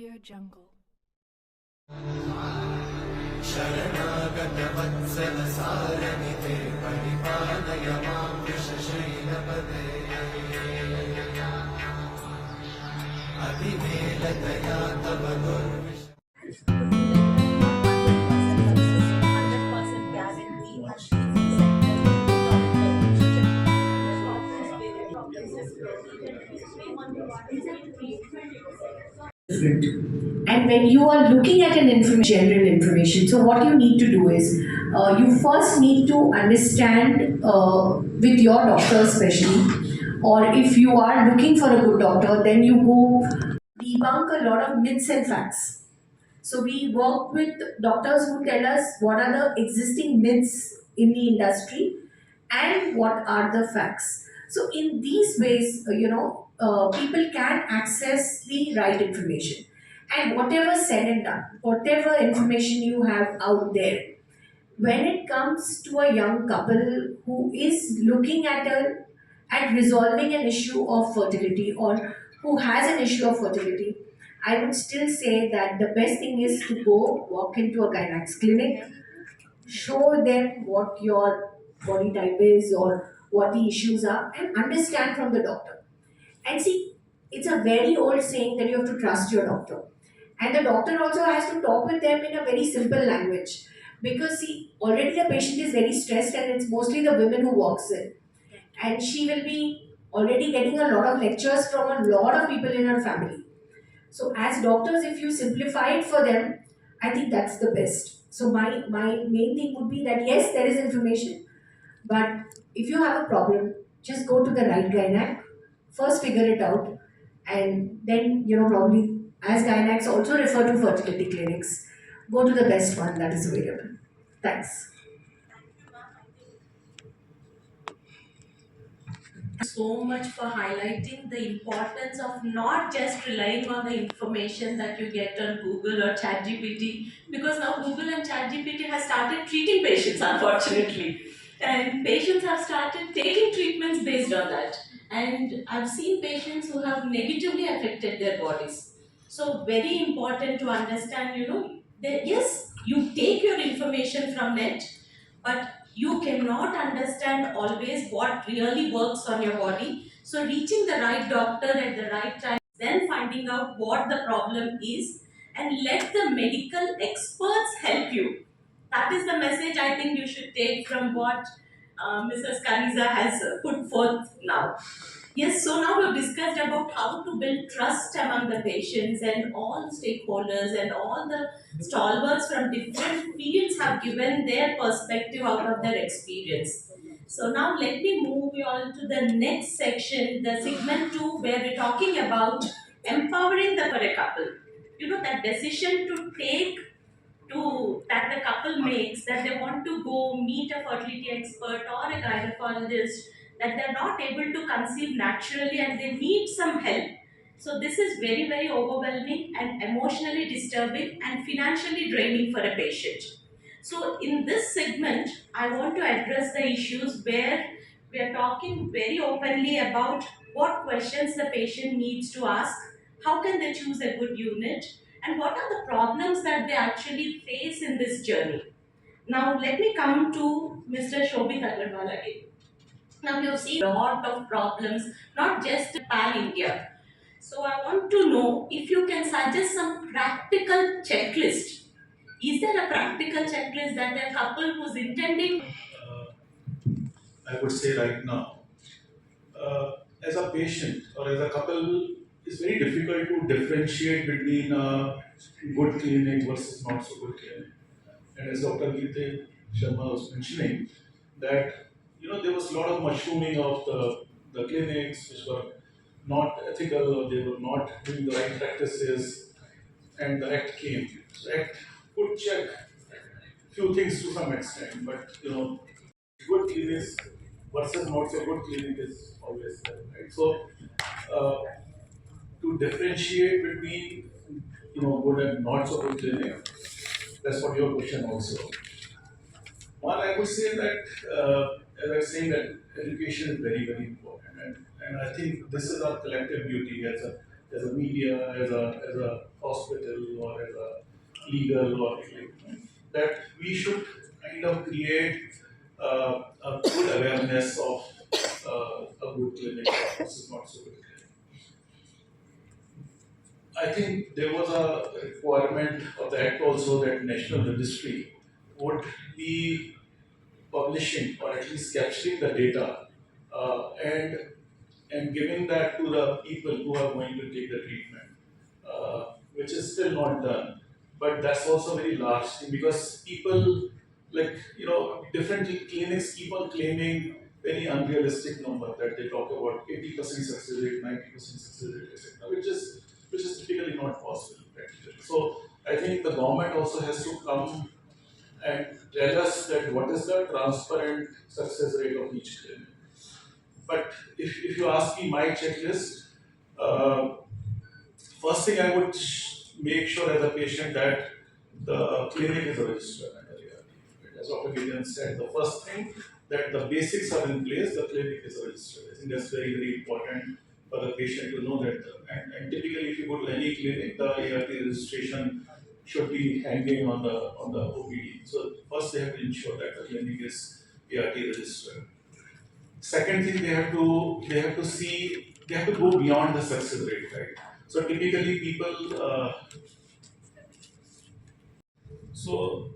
AudioJungle. शरणागतवत्सल सारनिते परिपालय मां वृषशैलपदे अतिवेलतया तव दुर्विष 100% guarantee and easy center different. And when you are looking at an general information, so what you need to do is you first need to understand with your doctor, especially, or if you are looking for a good doctor, then you go debunk a lot of myths and facts. So we work with doctors who tell us what are the existing myths in the industry and what are the facts. So in these ways, people can access the right information. And whatever said and done, whatever information you have out there, when it comes to a young couple who is looking at resolving an issue of fertility or who has an issue of fertility, I would still say that the best thing is to go walk into a gynec's clinic, show them what your body type is or what the issues are, and understand from the doctor. And see, it's a very old saying that you have to trust your doctor. And the doctor also has to talk with them in a very simple language. Because see, already the patient is very stressed and it's mostly the women who walks in. And she will be already getting a lot of lectures from a lot of people in her family. So as doctors, if you simplify it for them, I think that's the best. So my main thing would be that yes, there is information, but if you have a problem, just go to the right gynac, first figure it out, and then probably as gynacs also refer to fertility clinics, go to the best one that is available. Thanks. So much for highlighting the importance of not just relying on the information that you get on Google or ChatGPT, because now Google and ChatGPT has started treating patients, unfortunately, and patients have started taking treatments based on that. And I've seen patients who have negatively affected their bodies. So very important to understand, that yes, you take your information from net, but you cannot understand always what really works on your body. So reaching the right doctor at the right time, then finding out what the problem is, and let the medical experts help you. That is the message I think you should take from what Mrs. Kaniza has put forth now. Yes, so now we've discussed about how to build trust among the patients, and all stakeholders and all the stalwarts from different fields have given their perspective out of their experience. So now let me move you all to the next section, the segment 2, where we're talking about empowering the for a couple. That decision to take to that the couple makes, that they want to go meet a fertility expert or a gynecologist, that they're not able to conceive naturally and they need some help. So this is very, very overwhelming and emotionally disturbing and financially draining for a patient. So in this segment, I want to address the issues where we are talking very openly about what questions the patient needs to ask, how can they choose a good unit, and what are the problems that they actually face in this journey. Now, let me come to Mr. Shobit Agarwal again. Now, you've seen a lot of problems, not just pan India. So, I want to know if you can suggest some practical checklist. Is there a practical checklist that a couple who's intending? I would say right now, as a patient or as a couple, it's very difficult to differentiate between a good clinic versus not so good clinic. And as Dr. Geete Sharma was mentioning, that there was a lot of mushrooming of the clinics which were not ethical or they were not doing the right practices, and the act came. So act could check few things to some extent, but good clinics versus not so good clinic is always there, right? So uh, to differentiate between good and not so good clinic, that's what your question also. One, I would say that as I was saying that education is very, very important, and I think this is our collective duty as a as a media, as a hospital, or as a legal, or like that we should kind of create a good awareness of a good clinic versus not so good clinic. I think there was a requirement of the Act also that National Registry would be publishing or at least capturing the data and giving that to the people who are going to take the treatment, which is still not done. But that's also a very large thing because people, like, different clinics keep on claiming very unrealistic number that they talk about 80% success rate, 90% success rate, etc., which is typically not possible practically. So I think the government also has to come and tell us that what is the transparent success rate of each clinic. But if you ask me my checklist, first thing I would make sure as a patient that the clinic is registered under ART. As Dr. Gideon said, the first thing that the basics are in place, the clinic is registered. I think that's very, very important for the patient to know that. And typically, if you go to any clinic, the ART registration should be hanging on the OPD. So first they have to ensure that the clinic is ART registered. Second thing, they have to go beyond the success rate, right? So typically people, so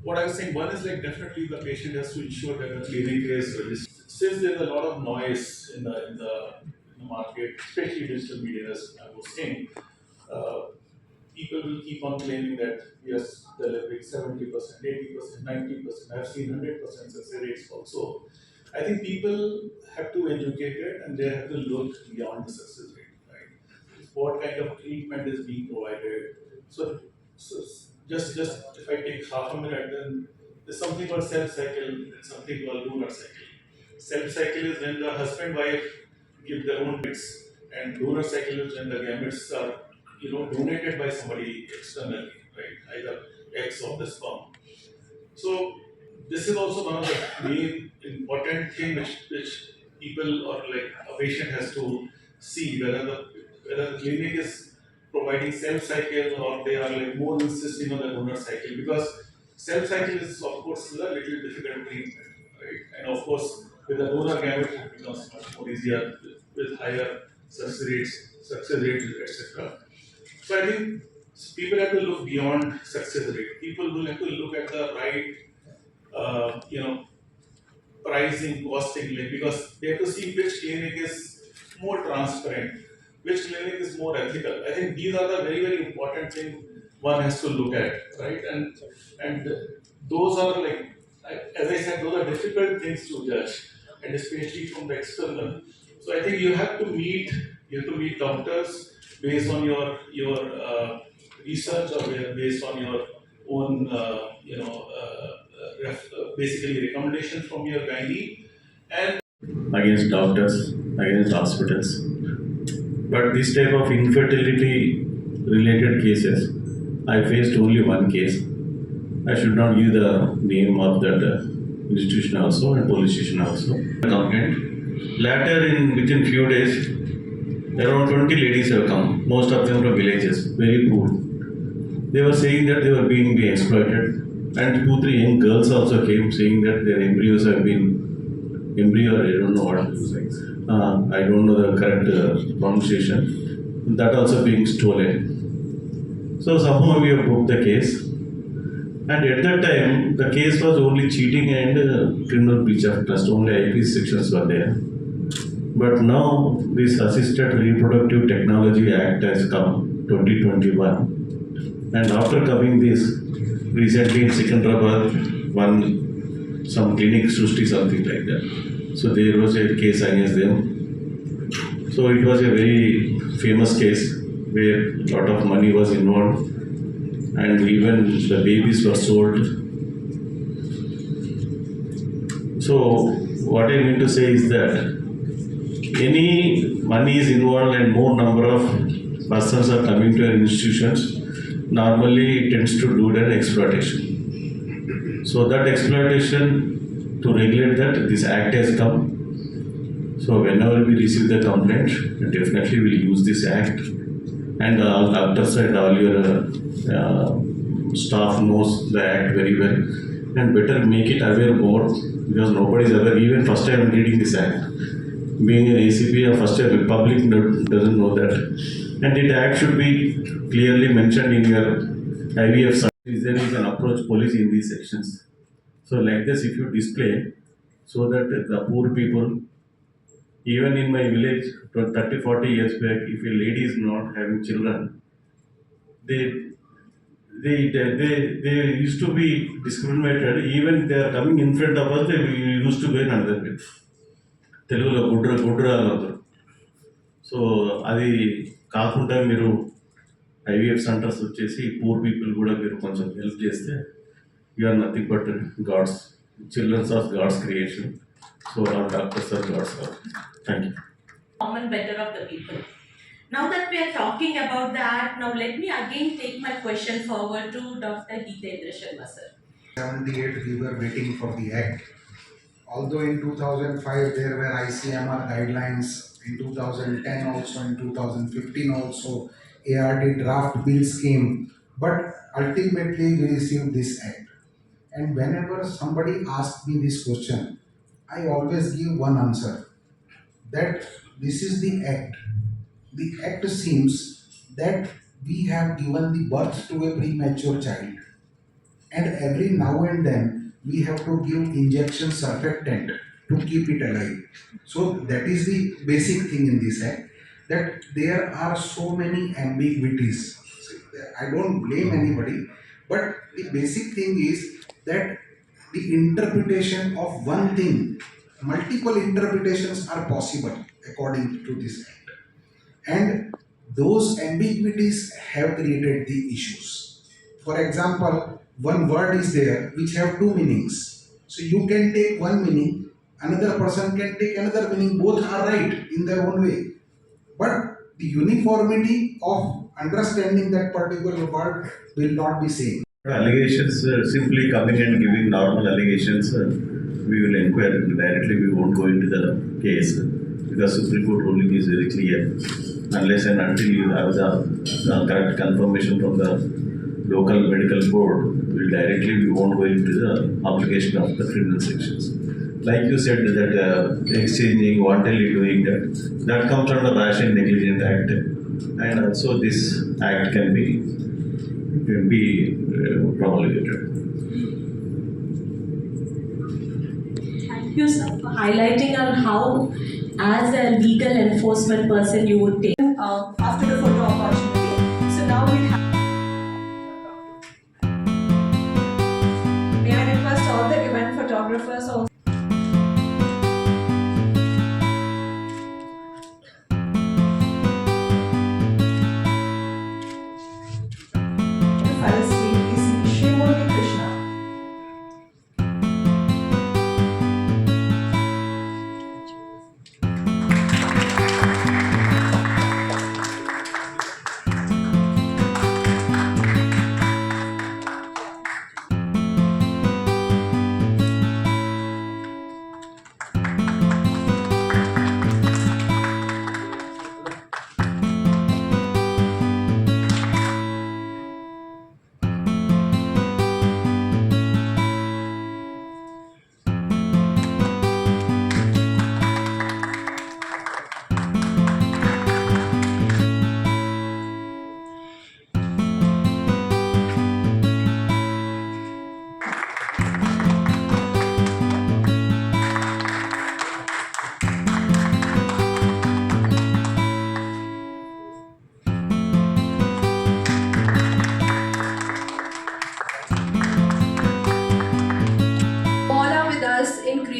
what I was saying, one is like definitely the patient has to ensure that the clinic is registered. Since there's a lot of noise in the market, especially digital media, as I was saying, people will keep on claiming that yes, delivering 70%, 80%, 90%. I've seen 100% success rates also. I think people have to educate it and they have to look beyond the success rate, right? What kind of treatment is being provided? So just if I take half a minute, then there's something called self cycle and something called donor cycle. Self cycle is when the husband-wife give their own bits, and donor cycle is when the gametes are donated by somebody externally, right? Either eggs or the sperm. So this is also one of the main important thing which people or like a patient has to see whether the clinic is providing self cycle or they are like more insisting on the donor cycle, because self cycle is of course a little difficult treatment, right? And of course with the donor gamete it becomes much more easier with higher success rates, etc. So I think people have to look beyond success rate. People will have to look at the right, pricing, costing, like, because they have to see which clinic is more transparent, which clinic is more ethical. I think these are the very, very important things one has to look at, right? And those are like, as I said, those are difficult things to judge, and especially from the external. So I think you have to meet doctors based on your research or based on your own basically recommendations from your gynae and against doctors, against hospitals. But this type of infertility related cases, I faced only one case. I should not give the name of that institution also and police station also. Complaint. Later, within few days, around 20 ladies have come, most of them from villages, very poor. They were saying that they were being exploited, and 2-3 young girls also came saying that their embryos have been, I don't know what, I don't know the correct pronunciation, that also being stolen. So somehow we have booked the case, and at that time the case was only cheating and criminal breach of trust, only IP sections were there. But now this Assisted Reproductive Technology Act has come, 2021. And after coming this, recently in Secunderabad, some clinic Srushti, something like that. So there was a case against them. So it was a very famous case where a lot of money was involved and even the babies were sold. So what I mean to say is that any money is involved and more number of persons are coming to institutions, normally it tends to do an exploitation. So that exploitation, to regulate that, this act has come. So whenever we receive the complaint, definitely we'll use this act, and all doctors and all your staff knows the act very well, and better make it aware more, because nobody is aware. Even first time reading this act, being an ACP, or first time public doesn't know that, and the act should be clearly mentioned in your IVF. There is an approach policy in these sections. So like this, if you display, so that the poor people, even in my village, 30, 40 years back, if a lady is not having children, they they used to be discriminated. Even they are coming in front of us, they used to go in another way. తెలుగులో గుడ్ర అని అంటారు. So అది కాకుండా మీరు IVF centres వచ్చేసి poor people కూడా మీరు కొంచెం హెల్ప్ చేస్తే, you are nothing but God's childrens of God's creation. So are doctors are gods. Thank you. Common better of the people. Now that we are talking about that, now let me again take my question forward to Dr. Hitendra Sharma sir. 78 we were waiting for the act. Although in 2005 there were ICMR guidelines, in 2010 also, in 2015 also ARD draft bills came, but ultimately we received this act. And whenever somebody asks me this question, I always give one answer, that this is the act. The act seems that we have given the birth to a premature child, and every now and then we have to give injection surfactant to keep it alive. So that is the basic thing in this act, that there are so many ambiguities. I don't blame anybody, but the basic thing is that the interpretation of one thing, multiple interpretations are possible according to this act, and those ambiguities have created the issues. For example, one word is there which have two meanings. So you can take one meaning, another person can take another meaning. Both are right in their own way. But the uniformity of understanding that particular word will not be same. Allegations, simply coming and giving normal allegations, we will inquire directly. We won't go into the case, because Supreme Court ruling is very clear. Unless and until you have the correct confirmation from the local medical board, we won't go into the application of the criminal sections. Like you said, that exchanging, wantonly doing that comes under rash and negligent act, and also this act can be promulgated. Thank you sir for highlighting on how, as a legal enforcement person, you would take after the photo opportunity. So now we have. May I request all the event photographers also. The file state is Shrimurti Krishna.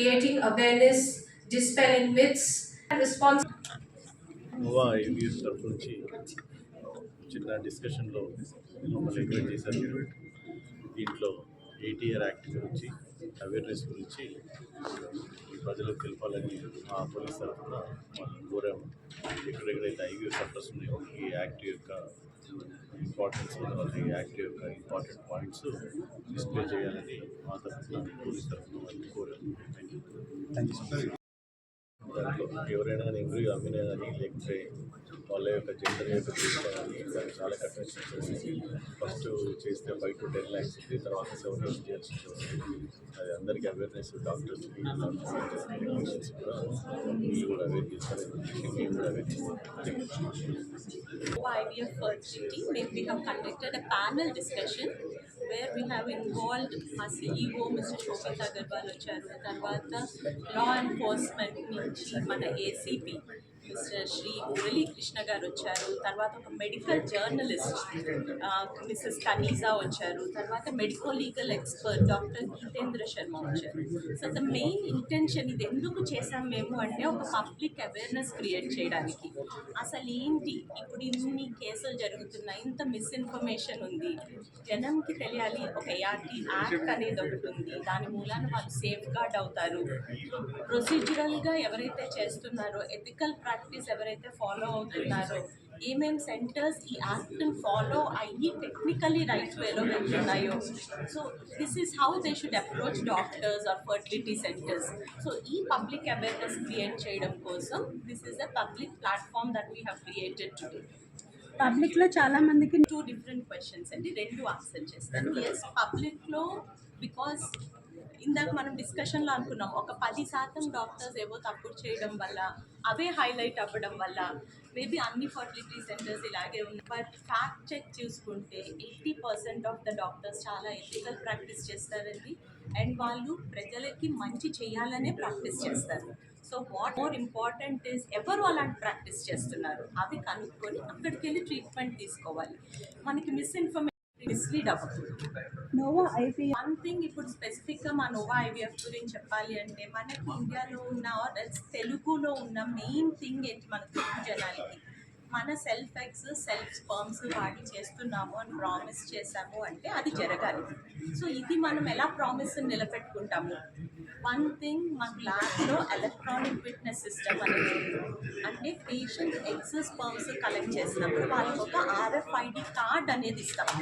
creating awareness, dispelling myths, and responsibility. Goa IVF తరఫు నుంచి చిన్న డిస్కషన్లో మమ్మల్ని encourage చేశారు. దీంట్లో 80 act గురించి awareness గురించి ప్రజలకు తెలపాలని మా పోలీస్ తరఫున మనం కోరాము. ఎక్కడెక్కడైతే ఐవీఎఫ్ సెంటర్స్ ఉన్నాయో ఈ యాక్ట్ యొక్క ఇంపార్టెన్స్, తర్వాత ఈ యాక్ట్ యొక్క ఇంపార్టెంట్ పాయింట్స్ డిస్ప్లే చేయాలని మా తరఫున పోలీస్ తరఫున వాళ్ళని కోరాము. Thank you. దాంట్లో ఎవరైనా కానీ ఎంబ్రియో అమ్మినా కానీ లేకపోతే వాళ్ళ యొక్క జెండర్ యొక్క చూసినా కానీ దానికి చాలా కఠిన శిక్ష ఉంది. ఫస్ట్ చేస్తే 5 to 10 lakhs ఉంది, తర్వాత 7 years జైలు శిక్ష వస్తుంది. అది అందరికీ అవేర్నెస్ డాక్టర్స్కి పేషెంట్స్ కూడా వీళ్ళు కూడా అవేర్ చేస్తారు, మేము కూడా అవేర్ చేస్తాం. IVF fertility, we have conducted a panel discussion where we have involved our CEO Mr. Shobit Agarwal వచ్చారు, తర్వాత లా ఎన్ఫోర్స్మెంట్ నుంచి మన ఏసీపీ మిస్టర్ శ్రీ మురళీ కృష్ణ గారు వచ్చారు, తర్వాత ఒక మెడికల్ జర్నలిస్ట్ మిస్సెస్ కనీజా వచ్చారు, తర్వాత medico legal expert doctor Geetendra Sharma వచ్చారు. సో ద మెయిన్ ఇంటెన్షన్ ఇది ఎందుకు చేసాం మేము అంటే ఒక పబ్లిక్ అవేర్నెస్ క్రియేట్ చేయడానికి. అసలు ఏంటి ఇప్పుడు ఇన్ని కేసులు జరుగుతున్నాయి, ఇంత మిస్ఇన్ఫర్మేషన్ ఉంది, జనంకి తెలియాలి. ఒక ఏఆర్టీ యాక్ట్ అనేది ఒకటి ఉంది, దాని మూలాన వాళ్ళు సేఫ్ గార్డ్ అవుతారు. ప్రొసీజరల్గా ఎవరైతే చేస్తున్నారో ఎథికల్ ప్రాక్టీస్ ఎవరైతే ఫాలో అవుతున్నారో, ఏమేం సెంటర్స్ ఈ యాక్ట్ని ఫాలో అయ్యి టెక్నికలీ రైట్ వేలో వెళ్తున్నాయో, so this is how they should approach doctors or fertility centres. So ఈ పబ్లిక్ అవేర్నెస్ క్రియేట్ చేయడం కోసం this is a public platform that we have created today. పబ్లిక్లో చాలా మందికి 2 different questions అండి, 2 answer చేస్తాను. Yes, పబ్లిక్లో బికాస్ ఇందాక మనం డిస్కషన్లో అనుకున్నాం ఒక 10% డాక్టర్స్ ఏవో తప్పుడు చేయడం వల్ల అవే హైలైట్ అవ్వడం వల్ల మేబీ అన్ని ఫర్టిలిటీ సెంటర్స్ ఇలాగే ఉన్నాయి. బట్ ఫ్యాక్ట్ చెక్ చూసుకుంటే 80% ఆఫ్ ద డాక్టర్స్ చాలా ఎథికల్ ప్రాక్టీస్ చేస్తారండి, అండ్ వాళ్ళు ప్రజలకి మంచి చేయాలనే ప్రాక్టీస్ చేస్తారు. So what more important is ఎవరు అలాంటి ప్రాక్టీస్ చేస్తున్నారు అవి కనుక్కొని అక్కడికి వెళ్ళి ట్రీట్మెంట్ తీసుకోవాలి. మనకి మిస్ఇన్ఫర్మేషన్ మిస్లీడ్ అవ్వదు. నోవా ఐవీఎఫ్ వన్ థింగ్ ఇప్పుడు స్పెసిఫిక్గా మా నోవా ఐవీఎఫ్ గురించి చెప్పాలి అంటే మనకి ఇండియాలో ఉన్న తెలుగులో ఉన్న మెయిన్ థింగ్ ఏంటి మన తెలుగు జనాలకి, మన సెల్ఫ్ ఎగ్స్ సెల్ఫ్ స్పర్మ్స్ వాడి చేస్తున్నాము అని ప్రామిస్ చేసాము అంటే అది జరగాలి. సో ఇది మనం ఎలా ప్రామిస్ నిలబెట్టుకుంటాము? వన్ థింగ్ మా ల్యాబ్లో ఎలక్ట్రానిక్ విట్నెస్ సిస్టమ్ అనేది, అంటే పేషెంట్ ఎగ్స్ స్పర్మ్స్ కలెక్ట్ చేసినప్పుడు వాళ్ళకి ఒక RFID కార్డ్ అనేది ఇస్తాం,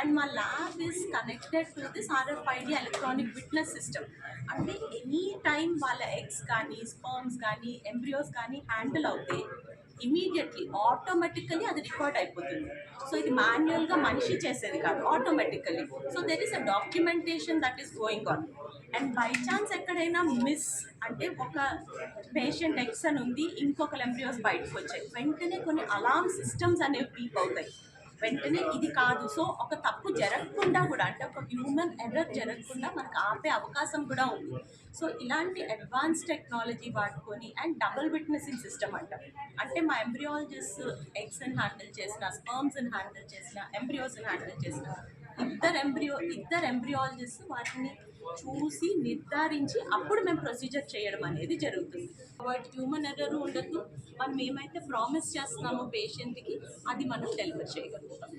అండ్ మా lab is connected to this RFID electronic witness system. అంటే ఎనీ టైం వాళ్ళ ఎగ్స్ కానీ స్పర్మ్స్ కానీ ఎంబ్రియోస్ కానీ హ్యాండిల్ అవుతే ఇమీడియట్లీ ఆటోమేటికలీ అది రికార్డ్ అయిపోతుంది. సో ఇది మాన్యువల్గా మనిషి చేసేది కాదు, automatically. So there is a documentation that is going on. And by chance ఎక్కడైనా మిస్ అంటే ఒక పేషెంట్ ఎక్స్ అని ఉంది, ఇంకొక ఎంబ్రియోస్ బయటకు వచ్చాయి, వెంటనే కొన్ని అలార్మ్ సిస్టమ్స్ అనేవి పీప్ అవుతాయి, వెంటనే ఇది కాదు. సో ఒక తప్పు జరగకుండా కూడా, అంటే ఒక హ్యూమన్ ఎర్రర్ జరగకుండా మనకు ఆపే అవకాశం కూడా ఉంది. సో ఇలాంటి అడ్వాన్స్ టెక్నాలజీ వాడుకొని అండ్ డబుల్ విట్నెసింగ్ సిస్టమ్ అంటాం, అంటే మా ఎంబ్రియాలజిస్ట్ ఎగ్స్ని హ్యాండిల్ చేసిన, స్పర్మ్స్ని హ్యాండిల్ చేసిన, ఎంబ్రియోస్ని హ్యాండిల్ చేసిన ఇద్దరు ఎంబ్రియాలజిస్ట్ వాటిని చూసి నిర్ధారించి అప్పుడు మేము ప్రొసీజర్ చేయడం అనేది జరుగుతుంది. వాటి హ్యూమన్ ఎర్రర్ ఉండదు, మనం ఏమైతే ప్రామిస్ చేస్తున్నామో పేషెంట్కి అది మనం డెలివర్ చేయగలుగుతాం.